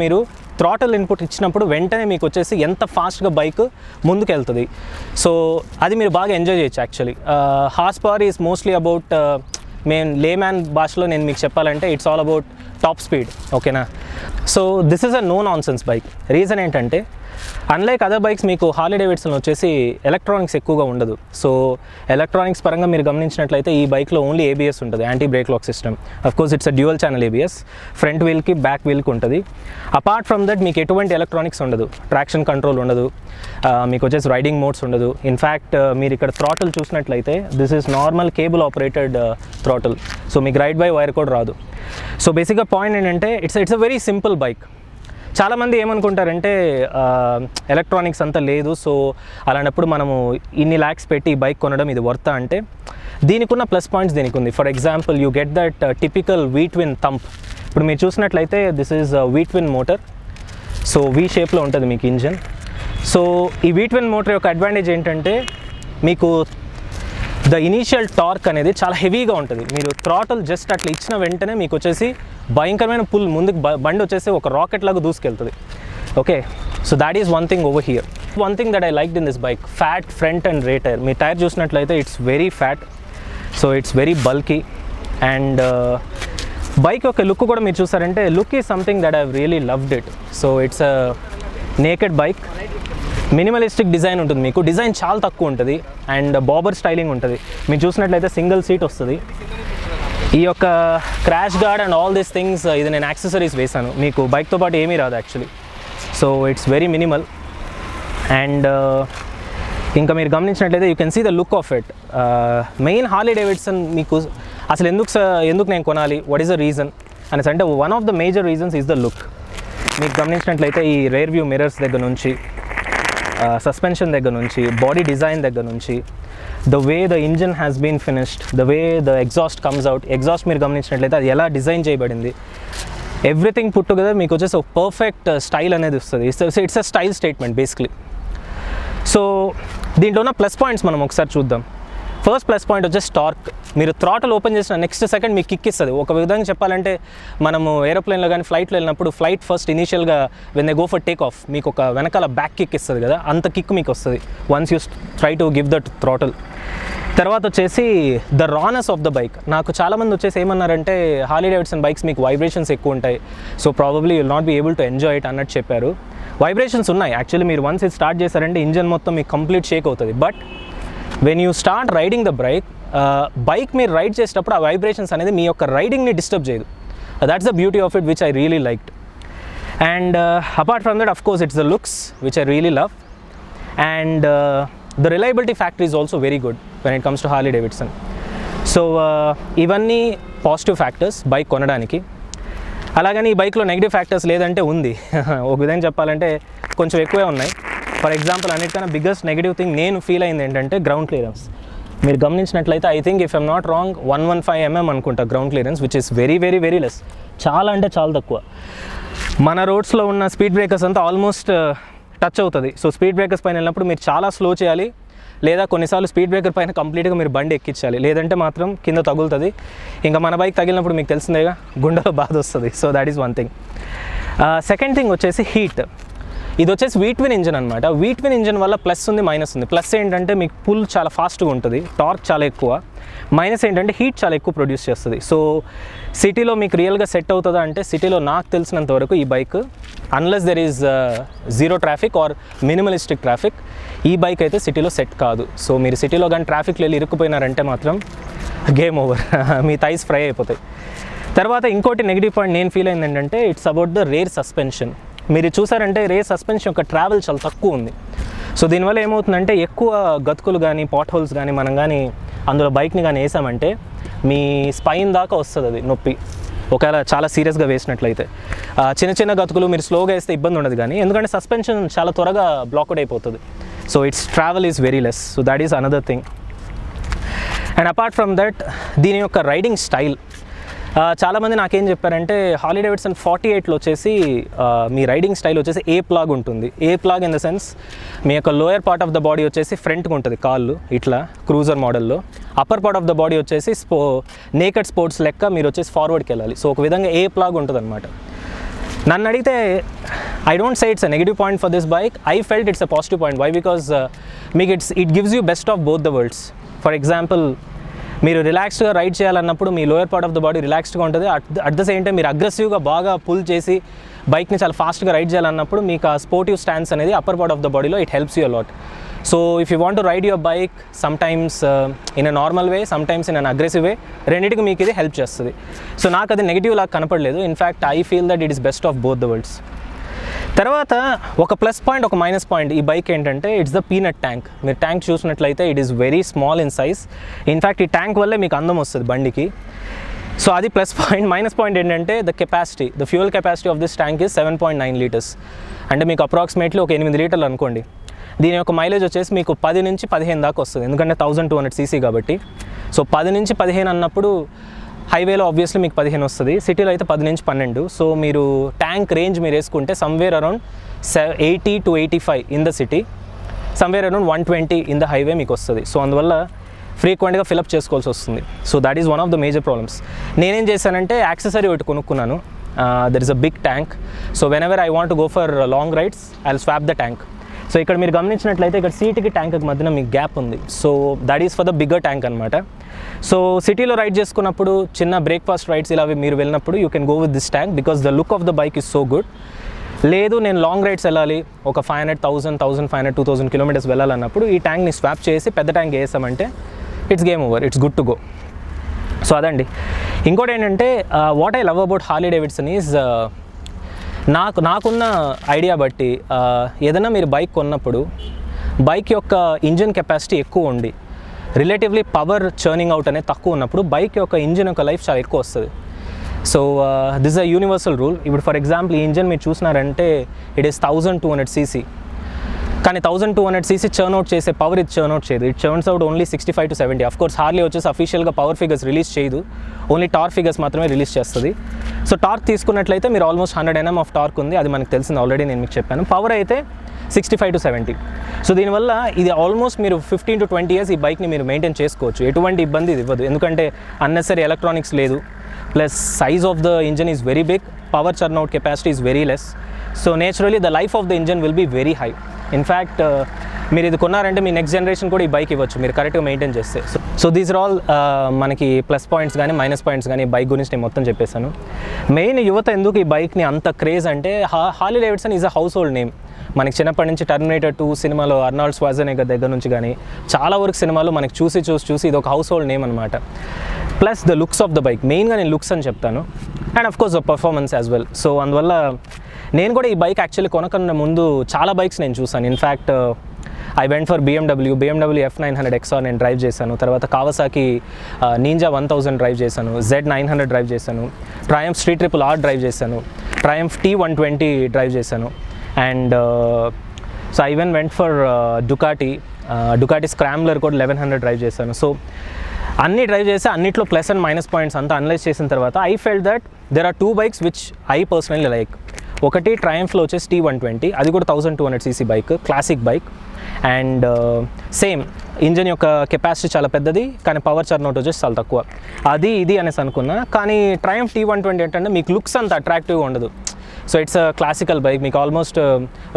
మీరు throttle input ఇచ్చినప్పుడు వెంటనే మీకు వచ్చేసి ఎంత ఫాస్ట్గా బైక్ ముందుకు వెళ్తుంది. సో అది మీరు బాగా ఎంజాయ్ చేయొచ్చు. Actually horsepower is mostly about layman భాషలో నేను మీకు చెప్పాలంటే it's all about top speed. ఓకేనా? So this is a no nonsense bike. Reason ఏంటంటే అన్లైక్ అదర్ బైక్స్ మీకు హార్లీ డేవిడ్సన్ వచ్చేసి ఎలక్ట్రానిక్స్ ఎక్కువగా ఉండదు. సో ఎలక్ట్రానిక్స్ పరంగా మీరు గమనించినట్లయితే ఈ బైక్లో ఓన్లీ ABS ఉంటుంది, anti brake lock system. Of course it's a dual channel ABS. Front వీల్కి బ్యాక్ వీల్కి ఉంటుంది. అపార్ట్ ఫ్రమ్ దట్ మీకు ఎటువంటి ఎలక్ట్రానిక్స్ ఉండదు, ట్రాక్షన్ కంట్రోల్ ఉండదు, మీకు వచ్చేసి రైడింగ్ మోడ్స్ ఉండదు. ఇన్ఫ్యాక్ట్ మీరు ఇక్కడ థ్రాటల్ చూసినట్లయితే this is normal cable operated throttle. So మీకు రైడ్ బై వైర్ కూడా రాదు. సో బేసిక్గా పాయింట్ ఏంటంటే it's a very simple bike. చాలామంది ఏమనుకుంటారంటే ఎలక్ట్రానిక్స్ అంతా లేదు, సో అలాంటప్పుడు మనము ఇన్ని ల్యాక్స్ పెట్టి ఈ బైక్ కొనడం ఇది వర్తా అంటే దీనికి ఉన్న ప్లస్ పాయింట్స్ దీనికి ఉంది. For example you get that typical V-twin thumb. ఇప్పుడు మీరు చూసినట్లయితే this is V-twin motor. So V షేప్లో ఉంటుంది మీకు ఇంజన్. సో ఈ V-twin మోటార్ యొక్క అడ్వాంటేజ్ ఏంటంటే మీకు ద ఇనీషియల్ టార్క్ అనేది చాలా హెవీగా ఉంటుంది. మీరు థ్రాటల్ జస్ట్ అట్లా ఇచ్చిన వెంటనే మీకు వచ్చేసి భయంకరమైన పుల్ ముందుకు బండి వచ్చేసి ఒక రాకెట్ లాగా దూసుకెళ్తుంది. Okay, so that is one thing over here. One thing that I liked in this bike, fat front and rear tyre. మీ టైర్ చూసినట్లయితే it's very fat, so it's very bulky. And bike యొక్క look కూడా మీరు చూసారంటే look is something that I really loved it. So it's a naked bike. Minimalistic design ఉంటుంది, మీకు design చాలా తక్కువ ఉంటుంది అండ్ బాబర్ స్టైలింగ్ ఉంటుంది. మీరు చూసినట్లయితే సింగిల్ సీట్ వస్తుంది. ఈ యొక్క crash guard and all these things ఇది నేను యాక్సెసరీస్ వేసాను, మీకు బైక్తో పాటు ఏమీ రాదు actually. So it's very minimal. అండ్ ఇంకా మీరు గమనించినట్లయితే you can see the look of it. Main Harley Davidson మీకు అసలు ఎందుకు నేను కొనాలి, వాట్ ఈస్ ద రీజన్ అనేసి అంటే one of the major reasons is the look. మీకు గమనించినట్లయితే ఈ రేర్ వ్యూ మిర్రర్స్ దగ్గర నుంచి, సస్పెన్షన్ దగ్గర నుంచి, బాడీ డిజైన్ దగ్గర నుంచి, the way the engine has been finished, the way the exhaust comes out. Exhaust మీరు గమనించినట్లయితే అది ఎలా డిజైన్ చేయబడింది, ఎవ్రీథింగ్ పుట్ టుగెదర్ మీకు వచ్చేసి ఒక పర్ఫెక్ట్ స్టైల్ అనేది వస్తుంది. It's a style statement basically. So దీంట్లో ఉన్న ప్లస్ పాయింట్స్ మనం ఒకసారి చూద్దాం. ఫస్ట్ ప్లస్ పాయింట్ వచ్చేసి టార్క్. మీరు థ్రాటల్ ఓపెన్ చేసిన నెక్స్ట్ సెకండ్ మీకు కిక్ ఇస్తుంది. ఒక విధంగా చెప్పాలంటే మనము ఏరోప్లేన్లో కానీ ఫ్లైట్లో వెళ్ళినప్పుడు ఫ్లైట్ ఫస్ట్ ఇనీషియల్గా when they go for take off మీకు ఒక వెనకాల బ్యాక్ కిక్ ఇస్తుంది కదా, అంత కిక్ మీకు వస్తుంది once you try to give that throttle. తర్వాత వచ్చేసి ద రానెస్ ఆఫ్ ద బైక్. నాకు చాలామంది వచ్చేసి ఏమన్నారంటే హార్లీ డేవిడ్సన్ బైక్స్ మీకు వైబ్రేషన్స్ ఎక్కువ ఉంటాయి, so probably you'll not be able to enjoy it అన్నట్టు చెప్పారు. వైబ్రేషన్స్ ఉన్నాయి యాక్చువల్లీ. మీరు వన్స్ ఇది స్టార్ట్ చేశారంటే ఇంజన్ మొత్తం మీకు కంప్లీట్ షేక్ అవుతుంది. But when you start riding the bike మీరు రైడ్ చేసేటప్పుడు ఆ వైబ్రేషన్స్ అనేది మీ యొక్క రైడింగ్ని డిస్టర్బ్ చేయదు. That's the beauty of it which I really liked. And apart from that of course it's the looks which I really love. And the reliability factor is also very good when it comes to Harley Davidson. So ఇవన్నీ positive factors bike కొనడానికి. అలాగని ఈ బైక్లో negative factors లేదంటే ఉంది. ఒక విధంగా చెప్పాలంటే కొంచెం ఎక్కువే ఉన్నాయి. ఫర్ ఎగ్జాంపుల్ అన్నిటికన్నా బిగ్గెస్ట్ నెగిటివ్ థింగ్ నేను ఫీల్ అయింది ఏంటంటే గ్రౌండ్ క్లియరెన్స్. మీరు గమనించినట్లయితే I think if I'm not wrong 115 mm అనుకుంటా ground clearance, which is very very very less. చాలా అంటే చాలా తక్కువ. మన రోడ్స్లో ఉన్న స్పీడ్ బ్రేకర్స్ అంతా ఆల్మోస్ట్ టచ్ అవుతుంది. సో స్పీడ్ బ్రేకర్స్ పైన వెళ్ళినప్పుడు మీరు చాలా స్లో చేయాలి, లేదా కొన్నిసార్లు స్పీడ్ బ్రేకర్ పైన కంప్లీట్గా మీరు బండి ఎక్కించాలి, లేదంటే మాత్రం కింద తగులుతుంది. ఇంకా మన బైక్ తగిలినప్పుడు మీకు తెలిసిందేగా గుండెలో బాధ వస్తుంది. So that is one thing. Second thing వచ్చేసి హీట్. ఇది వచ్చేసి V-twin ఇంజన్ అనమాట. V-twin ఇంజన్ వల్ల ప్లస్ ఉంది, మైనస్ ఉంది. ప్లస్ ఏంటంటే మీకు పుల్ చాలా ఫాస్ట్గా ఉంటుంది, టార్క్ చాలా ఎక్కువ. మైనస్ ఏంటంటే హీట్ చాలా ఎక్కువ ప్రొడ్యూస్ చేస్తుంది. సో సిటీలో మీకు రియల్గా సెట్ అవుతుందా అంటే సిటీలో నాకు తెలిసినంత వరకు ఈ bike unless there is zero traffic or minimalistic traffic, ఈ బైక్ అయితే సిటీలో సెట్ కాదు. సో మీరు సిటీలో కానీ ట్రాఫిక్లో వెళ్ళి ఇరుక్కుపోయినారంటే మాత్రం గేమ్ ఓవర్, మీ థైస్ ఫ్రై అయిపోతాయి. తర్వాత ఇంకోటి నెగిటివ్ పాయింట్ నేను ఫీల్ అయింది ఏంటంటే it's about the rare suspension. మీరు చూసారంటే రేర్ సస్పెన్షన్ యొక్క ట్రావెల్ చాలా తక్కువ ఉంది. సో దీనివల్ల ఏమవుతుందంటే ఎక్కువ గతుకులు కానీ పాట్ హోల్స్ కానీ మనం కానీ అందులో బైక్ని కానీ వేసామంటే మీ స్పైన్ దాకా వస్తుంది అది నొప్పి, ఒకవేళ చాలా సీరియస్గా వేసినట్లయితే. చిన్న చిన్న గతుకులు మీరు స్లోగా వేస్తే ఇబ్బంది ఉండదు, కానీ ఎందుకంటే సస్పెన్షన్ చాలా త్వరగా బ్లాక్అవుట్ అయిపోతుంది. So it's travel is very less. So that is another thing. And apart from that దీని యొక్క రైడింగ్ స్టైల్. చాలామంది నాకేం చెప్పారంటే హార్లీ డేవిడ్సన్ 48లో వచ్చేసి మీ రైడింగ్ స్టైల్ వచ్చేసి ఏ ప్లాగ్ ఉంటుంది. ఏ ప్లాగ్ ఇన్ ద సెన్స్ మీ యొక్క lower part of the body వచ్చేసి ఫ్రంట్కి ఉంటుంది, కాళ్ళు ఇట్లా క్రూజర్ మోడల్లో. Upper part of the body వచ్చేసి నేకెడ్ స్పోర్ట్స్ లెక్క మీరు వచ్చేసి ఫార్వర్డ్కి వెళ్ళాలి. సో ఒక విధంగా ఏ ప్లాగ్ ఉంటుంది అనమాట. నన్ను అడిగితే I don't say it's a negative point for this bike. I felt it's a positive point. Why? Because మీకు it gives you best of both the worlds. For example, మీరు రిలాక్స్డ్గా రైడ్ చేయాలన్నప్పుడు మీ lower part of the body రిలాక్స్డ్గా ఉంటుంది. At the same time మీరు అగ్రెసివ్గా బాగా పుల్ చేసి బైక్ని చాలా ఫాస్ట్గా రైడ్ చేయాలన్నప్పుడు మీకు ఆ స్పోర్టివ్ స్టాన్స్ అనేది అప్పర్ పార్ట్ ఆఫ్ ద బాడీలో it helps you a lot. So if you want to ride your bike sometimes in a normal way, sometimes in an aggressive way, రెండింటికి మీకు ఇది హెల్ప్ చేస్తుంది. సో నాకు అది నెగిటివ్ లాగా కనపడలేదు. In fact I feel that it is best of both the world's. తర్వాత ఒక ప్లస్ పాయింట్, ఒక మైనస్ పాయింట్ ఈ బైక్ ఏంటంటే ఇట్స్ ద పీనట్ ట్యాంక్. మీరు ట్యాంక్ చూసినట్లయితే it is very small in size. In fact ఈ ట్యాంక్ వల్లే మీకు అందం వస్తుంది బండికి. సో అది ప్లస్ పాయింట్. మైనస్ పాయింట్ ఏంటంటే the fuel capacity of this tank is 7.9 litres. అంటే మీకు అప్రాక్సిమేట్లీ ఒక 8 లీటర్లు అనుకోండి. దీని యొక్క మైలేజ్ వచ్చేసి మీకు 10 నుంచి 15 దాకా వస్తుంది, ఎందుకంటే 1200 cc కాబట్టి. సో 10 నుంచి 15 అన్నప్పుడు హైవేలో ఆబ్వియస్లీ మీకు 15 వస్తుంది, సిటీలో అయితే 10 నుంచి 12. సో మీరు ట్యాంక్ రేంజ్ మీరు వేసుకుంటే somewhere around 80 to 85 in the city, somewhere around 120 in the highway మీకు వస్తుంది. సో అందువల్ల ఫ్రీక్వెంట్గా ఫిలప్ చేసుకోవాల్సి వస్తుంది. So that is one of the major problems. నేనేం చేశానంటే యాక్సెసరీ ఒకటి కొనుక్కున్నాను. There is a big tank. So whenever I want go for long rides I will swap the tank. So ఇక్కడ మీరు గమనించినట్లయితే ఇక్కడ సీట్కి ట్యాంక్కి మధ్యన మీకు గ్యాప్ ఉంది. So that is for the bigger tank అనమాట. సో సిటీలో రైడ్ చేసుకున్నప్పుడు చిన్న బ్రేక్ఫాస్ట్ రైడ్స్ ఇలా మీరు వెళ్ళినప్పుడు you can go with this tank because the look of the bike is so good. లేదు నేను లాంగ్ రైడ్స్ వెళ్ళాలి, ఒక 500, 1000, 1500, 2000 కిలోమీటర్స్ వెళ్ళాలన్నప్పుడు ఈ ట్యాంక్ని స్వాప్ చేసి పెద్ద ట్యాంక్ వేసామంటే it's game over, it's good to go. So అదండి. ఇంకోటి ఏంటంటే what I love about Harley Davidson is నాకున్న ఐడియా బట్టి ఏదైనా మీరు బైక్ కొన్నప్పుడు బైక్ యొక్క ఇంజిన్ కెపాసిటీ ఎక్కువ ఉండి రిలేటివ్లీ పవర్ చర్నింగ్ అవుట్ అనేది తక్కువ ఉన్నప్పుడు బైక్ యొక్క ఇంజిన్ యొక్క లైఫ్ చాలా ఎక్కువ వస్తుంది. So this a universal rule. ఇప్పుడు ఫర్ ఎగ్జాంపుల్ ఈ ఇంజిన్ మీరు చూసినారంటే ఇట్ ఈస్ 1200 cc, కానీ 1200 cc చర్న్ అవుట్ చేసే పవర్ ఇది చర్న్ అవుట్ చేయదు. It churns out only 65 to 70. Of course Harley వచ్చేసి అఫీషియల్గా పవర్ ఫిగర్స్ రిలీజ్ చేయదు, ఓన్లీ టార్క్ ఫిగర్స్ మాత్రమే రిలీజ్ చేస్తుంది. సో టార్క్ తీసుకున్నట్లయితే మీరు ఆల్మోస్ట్ 100 Nm ఆఫ్ టార్క్ ఉంది, అది మనకు తెలిసింది ఆల్రెడీ, నేను మీకు చెప్పాను. పవర్ అయితే 65 to 70. సో దీనివల్ల ఇది ఆల్మోస్ట్ మీరు 15 to 20 years ఈ బైక్ని మీరు మెయింటైన్ చేసుకోవచ్చు, ఎటువంటి ఇబ్బంది ఇది ఇవ్వదు. ఎందుకంటే అన్నెసరీ ఎలక్ట్రానిక్స్ లేదు, plus size of the engine is very big, power churn out capacity is very less. So naturally the life of the engine will be very high. In fact మీరు ఇది కొన్నారంటే మీ నెక్స్ట్ జనరేషన్ కూడా ఈ bike ఇవ్వచ్చు మీరు కరెక్ట్గా maintain చేస్తే. So these are all మనకి plus points కానీ మైనస్ పాయింట్స్ కానీ బైక్ గురించి నేను మొత్తం చెప్పేశాను. మెయిన్ యువత ఎందుకు ఈ బైక్ని అంత క్రేజ్ అంటే Harley Davidson is a house hold name. మనకి చిన్నప్పటి నుంచి టర్మినేటర్ 2 సినిమాలో అర్నాల్డ్ ష్వార్జెనెగ్గర్ దగ్గర నుంచి కానీ చాలా వరకు సినిమాలు మనకి చూసి ఇది ఒక హౌస్ హోల్డ్ నేమ్ అనమాట. Plus the looks of the bike, మెయిన్గా నేను లుక్స్ అని చెప్తాను, and of course the performance as well. So అందువల్ల నేను కూడా ఈ బైక్ యాక్చువల్లీ కొనకన్నా ముందు చాలా బైక్స్ నేను చూసాను. In fact I went for BMW F900 XR నేను డ్రైవ్ చేశాను. తర్వాత కావసాకి నింజా 1000 డ్రైవ్ చేశాను, Z900 డ్రైవ్ చేశాను, Triumph street triple R drive చేశాను, ట్రయంఫ్ T120 డ్రైవ్ చేశాను. And so I even went for Ducati scrambler కూడా 1100 డ్రైవ్ చేశాను. సో అన్నీ డ్రైవ్ చేసి అన్నిట్లో ప్లస్ అండ్ మైనస్ పాయింట్స్ అంతా అనలైజ్ చేసిన తర్వాత I felt that there are 2 bikes which I personally like. ఒకటి ట్రయంఫ్లో వచ్చేసి T120, అది కూడా 1200 cc bike, classic bike. And same engine యొక్క కెపాసిటీ చాలా పెద్దది, కానీ పవర్ చర్న్ అవుట్ వచ్చేసి చాలా తక్కువ. అది ఇది అనేసి అనుకున్నా. కానీ ట్రయంఫ్ T120 ఏంటంటే మీకు లుక్స్ అంత అట్రాక్టివ్గా ఉండదు. So it's a classical bike, మీకు ఆల్మోస్ట్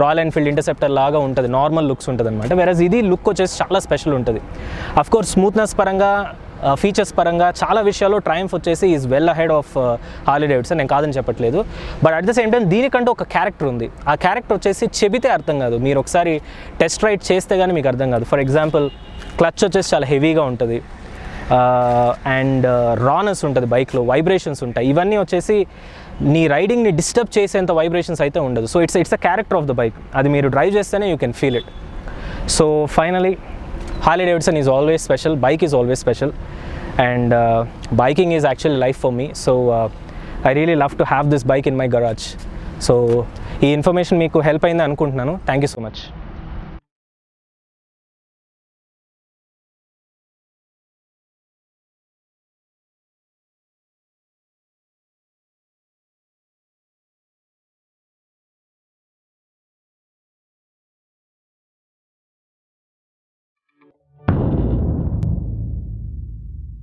రాయల్ ఎన్ఫీల్డ్ ఇంటర్సెప్టర్ లాగా ఉంటుంది, నార్మల్ లుక్స్ ఉంటుంది అనమాట. వెరస్ ఇది లుక్ వచ్చేసి చాలా స్పెషల్ ఉంటుంది. అఫ్కోర్స్ స్మూత్నెస్ పరంగా, ఫీచర్స్ పరంగా చాలా విషయాల్లో ట్రయంఫ్ వచ్చేసి is well ahead of Harley Davidson, నేను కాదని చెప్పట్లేదు. But at the same time దీనికంటే ఒక క్యారెక్టర్ ఉంది. ఆ క్యారెక్టర్ వచ్చేసి చెబితే అర్థం కాదు, మీరు ఒకసారి టెస్ట్ రైడ్ చేస్తే కానీ మీకు అర్థం కాదు. ఫర్ ఎగ్జాంపుల్ క్లచ్ వచ్చేసి చాలా హెవీగా ఉంటుంది, అండ్ రానెస్ ఉంటుంది బైక్లో, వైబ్రేషన్స్ ఉంటాయి. ఇవన్నీ వచ్చేసి నీ రైడింగ్ని డిస్టర్బ్ చేసేంత వైబ్రేషన్స్ అయితే ఉండదు. So it's a character of the bike, అది మీరు డ్రైవ్ చేస్తేనే you can feel it. So finally Harley Davidson is always special, bike is always special, and biking is actually life for me. So I really love to have this bike in my garage. So ఈ information మీకు help అయింది అనుకుంటున్నాను. Thank you so much.